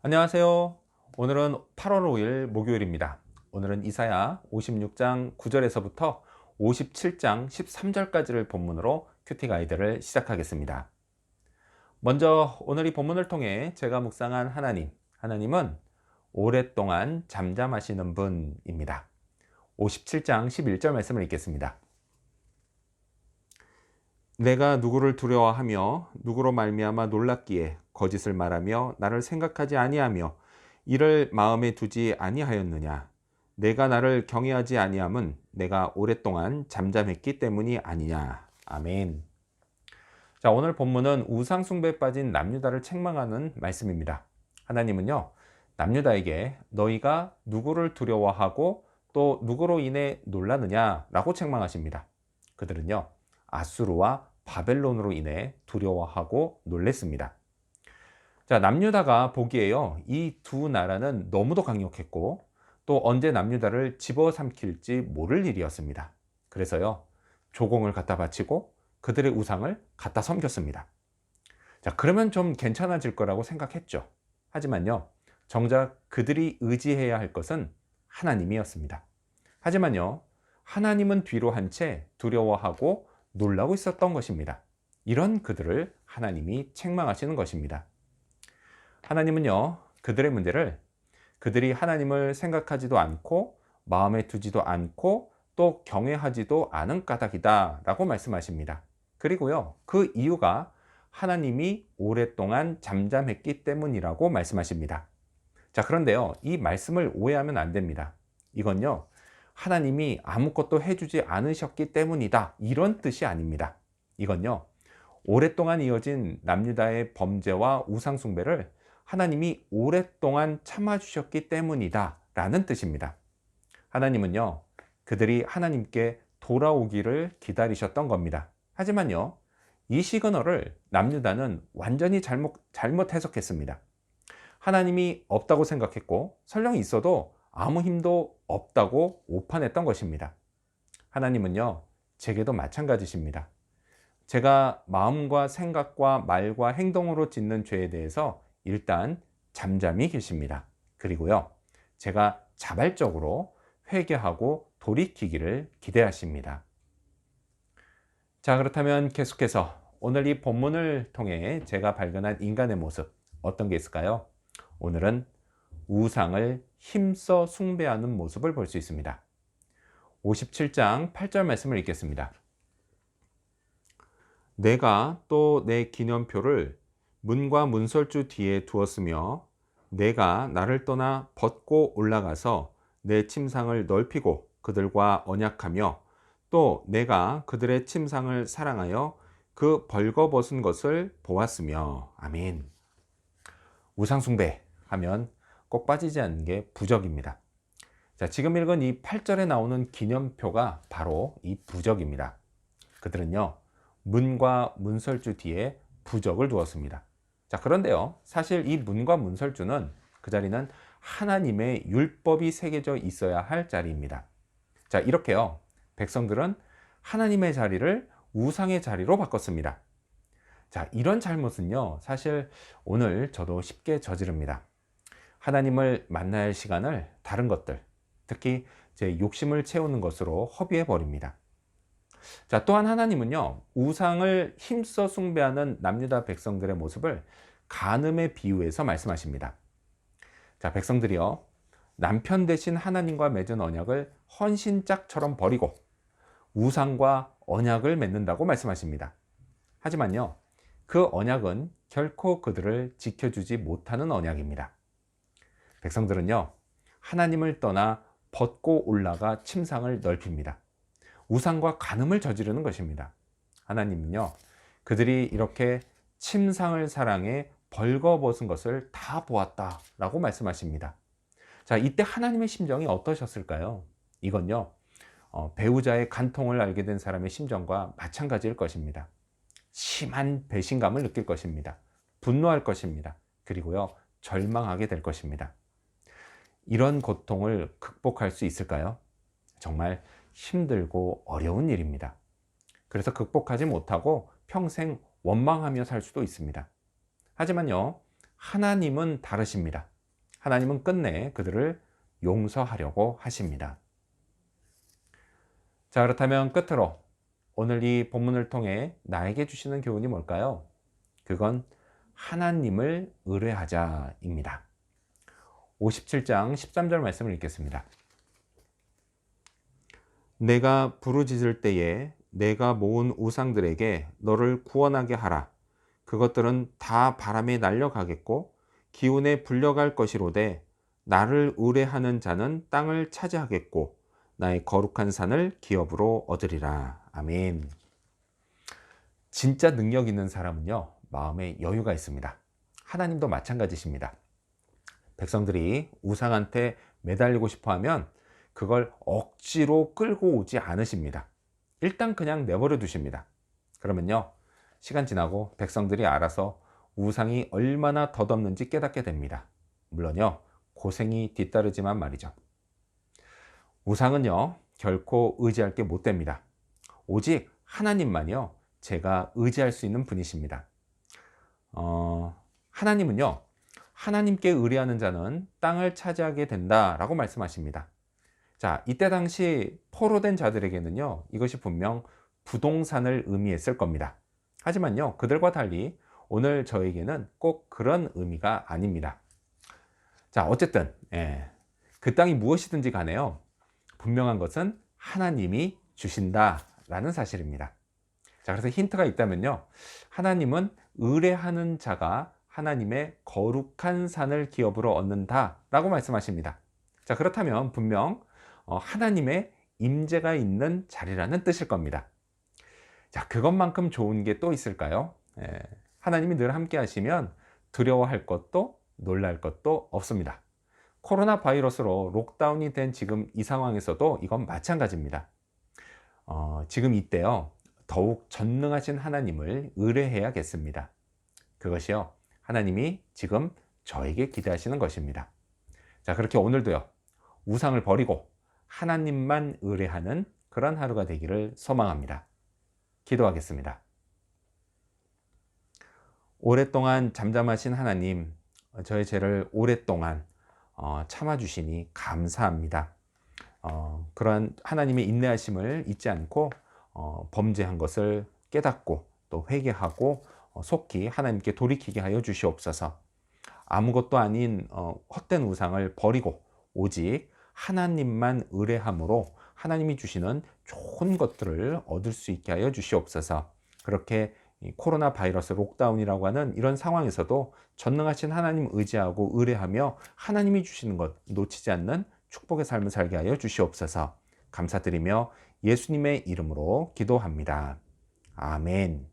안녕하세요. 오늘은 8월 5일 목요일입니다. 오늘은 이사야 56장 9절에서부터 57장 13절까지를 본문으로 큐티 가이드를 시작하겠습니다. 먼저 오늘 이 본문을 통해 제가 묵상한 하나님은 오랫동안 잠잠하시는 분입니다. 57장 11절 말씀을 읽겠습니다. 내가 누구를 두려워하며 누구로 말미암아 놀랐기에 거짓을 말하며 나를 생각하지 아니하며 이를 마음에 두지 아니하였느냐. 내가 나를 경외하지 아니함은 내가 오랫동안 잠잠했기 때문이 아니냐. 아멘. 자, 오늘 본문은 우상 숭배에 빠진 남유다를 책망하는 말씀입니다. 하나님은요, 남유다에게 너희가 누구를 두려워하고 또 누구로 인해 놀라느냐라고 책망하십니다. 그들은요, 아수르와 바벨론으로 인해 두려워하고 놀랬습니다. 자, 남유다가 보기에요, 이 두 나라는 너무도 강력했고 또 언제 남유다를 집어삼킬지 모를 일이었습니다. 그래서요, 조공을 갖다 바치고 그들의 우상을 갖다 섬겼습니다. 자, 그러면 좀 괜찮아질 거라고 생각했죠. 하지만요, 정작 그들이 의지해야 할 것은 하나님이었습니다. 하지만요, 하나님은 뒤로 한 채 두려워하고 놀라고 있었던 것입니다. 이런 그들을 하나님이 책망하시는 것입니다. 하나님은요, 그들의 문제를 그들이 하나님을 생각하지도 않고 마음에 두지도 않고 또 경외하지도 않은 까닭이다 라고 말씀하십니다. 그리고요, 그 이유가 하나님이 오랫동안 잠잠했기 때문이라고 말씀하십니다. 자, 그런데요, 이 말씀을 오해하면 안 됩니다. 이건요, 하나님이 아무것도 해주지 않으셨기 때문이다, 이런 뜻이 아닙니다. 이건요, 오랫동안 이어진 남유다의 범죄와 우상숭배를 하나님이 오랫동안 참아주셨기 때문이다 라는 뜻입니다. 하나님은요, 그들이 하나님께 돌아오기를 기다리셨던 겁니다. 하지만요, 이 시그널을 남유다는 완전히 잘못 해석했습니다. 하나님이 없다고 생각했고 설령 있어도 아무 힘도 없다고 오판했던 것입니다. 하나님은요, 제게도 마찬가지십니다. 제가 마음과 생각과 말과 행동으로 짓는 죄에 대해서 일단 잠잠히 계십니다. 그리고요, 제가 자발적으로 회개하고 돌이키기를 기대하십니다. 자, 그렇다면 계속해서 오늘 이 본문을 통해 제가 발견한 인간의 모습, 어떤 게 있을까요? 오늘은 우상을 힘써 숭배하는 모습을 볼 수 있습니다. 57장 8절 말씀을 읽겠습니다. 내가 또 내 기념표를 문과 문설주 뒤에 두었으며 내가 나를 떠나 벗고 올라가서 내 침상을 넓히고 그들과 언약하며 또 내가 그들의 침상을 사랑하여 그 벌거벗은 것을 보았으며. 아멘. 우상숭배 하면 꼭 빠지지 않는 게 부적입니다. 자, 지금 읽은 이 8절에 나오는 기념표가 바로 이 부적입니다. 그들은요, 문과 문설주 뒤에 부적을 두었습니다. 자, 그런데요, 사실 이 문과 문설주는 그 자리는 하나님의 율법이 새겨져 있어야 할 자리입니다. 자, 이렇게요, 백성들은 하나님의 자리를 우상의 자리로 바꿨습니다. 자, 이런 잘못은요, 사실 오늘 저도 쉽게 저지릅니다. 하나님을 만나야 할 시간을 다른 것들, 특히 제 욕심을 채우는 것으로 허비해 버립니다. 자, 또한 하나님은요, 우상을 힘써 숭배하는 남유다 백성들의 모습을 간음에 비유해서 말씀하십니다. 자, 백성들이요, 남편 대신 하나님과 맺은 언약을 헌신짝처럼 버리고 우상과 언약을 맺는다고 말씀하십니다. 하지만요, 그 언약은 결코 그들을 지켜주지 못하는 언약입니다. 백성들은요, 하나님을 떠나 벗고 올라가 침상을 넓힙니다. 우상과 간음을 저지르는 것입니다. 하나님은요, 그들이 이렇게 침상을 사랑해 벌거벗은 것을 다 보았다라고 말씀하십니다. 자, 이때 하나님의 심정이 어떠셨을까요? 이건요, 배우자의 간통을 알게 된 사람의 심정과 마찬가지일 것입니다. 심한 배신감을 느낄 것입니다. 분노할 것입니다. 그리고요, 절망하게 될 것입니다. 이런 고통을 극복할 수 있을까요? 정말 힘들고 어려운 일입니다. 그래서 극복하지 못하고 평생 원망하며 살 수도 있습니다. 하지만요, 하나님은 다르십니다. 하나님은 끝내 그들을 용서하려고 하십니다. 자, 그렇다면 끝으로 오늘 이 본문을 통해 나에게 주시는 교훈이 뭘까요? 그건 하나님을 의뢰하자입니다. 57장 13절 말씀을 읽겠습니다. 내가 부르짖을 때에 내가 모은 우상들에게 너를 구원하게 하라. 그것들은 다 바람에 날려가겠고 기운에 불려갈 것이로되 나를 의뢰하는 자는 땅을 차지하겠고 나의 거룩한 산을 기업으로 얻으리라. 아멘. 진짜 능력 있는 사람은요, 마음에 여유가 있습니다. 하나님도 마찬가지십니다. 백성들이 우상한테 매달리고 싶어 하면 그걸 억지로 끌고 오지 않으십니다. 일단 그냥 내버려 두십니다. 그러면요, 시간 지나고 백성들이 알아서 우상이 얼마나 덧없는지 깨닫게 됩니다. 물론요, 고생이 뒤따르지만 말이죠. 우상은요, 결코 의지할 게 못 됩니다. 오직 하나님만요, 제가 의지할 수 있는 분이십니다. 하나님은요, 하나님께 의뢰하는 자는 땅을 차지하게 된다라고 말씀하십니다. 자, 이때 당시 포로된 자들에게는요, 이것이 분명 부동산을 의미했을 겁니다. 하지만요, 그들과 달리 오늘 저에게는 꼭 그런 의미가 아닙니다. 자, 어쨌든 그 땅이 무엇이든지 간에요, 분명한 것은 하나님이 주신다라는 사실입니다. 자, 그래서 힌트가 있다면요, 하나님은 의뢰하는 자가 하나님의 거룩한 산을 기업으로 얻는다라고 말씀하십니다. 자, 그렇다면 분명 하나님의 임재가 있는 자리라는 뜻일 겁니다. 자, 그것만큼 좋은 게 또 있을까요? 하나님이 늘 함께 하시면 두려워할 것도 놀랄 것도 없습니다. 코로나 바이러스로 록다운이 된 지금 이 상황에서도 이건 마찬가지입니다. 지금 이때요, 더욱 전능하신 하나님을 의뢰해야겠습니다. 그것이요, 하나님이 지금 저에게 기대하시는 것입니다. 자, 그렇게 오늘도요, 우상을 버리고 하나님만 의뢰하는 그런 하루가 되기를 소망합니다. 기도하겠습니다. 오랫동안 잠잠하신 하나님, 저의 죄를 오랫동안 참아주시니 감사합니다. 그러한 하나님의 인내하심을 잊지 않고 범죄한 것을 깨닫고 또 회개하고 속히 하나님께 돌이키게 하여 주시옵소서. 아무것도 아닌 헛된 우상을 버리고 오직 하나님만 의뢰함으로 하나님이 주시는 좋은 것들을 얻을 수 있게 하여 주시옵소서. 그렇게 코로나 바이러스 록다운이라고 하는 이런 상황에서도 전능하신 하나님 의지하고 의뢰하며 하나님이 주시는 것 놓치지 않는 축복의 삶을 살게 하여 주시옵소서. 감사드리며 예수님의 이름으로 기도합니다. 아멘.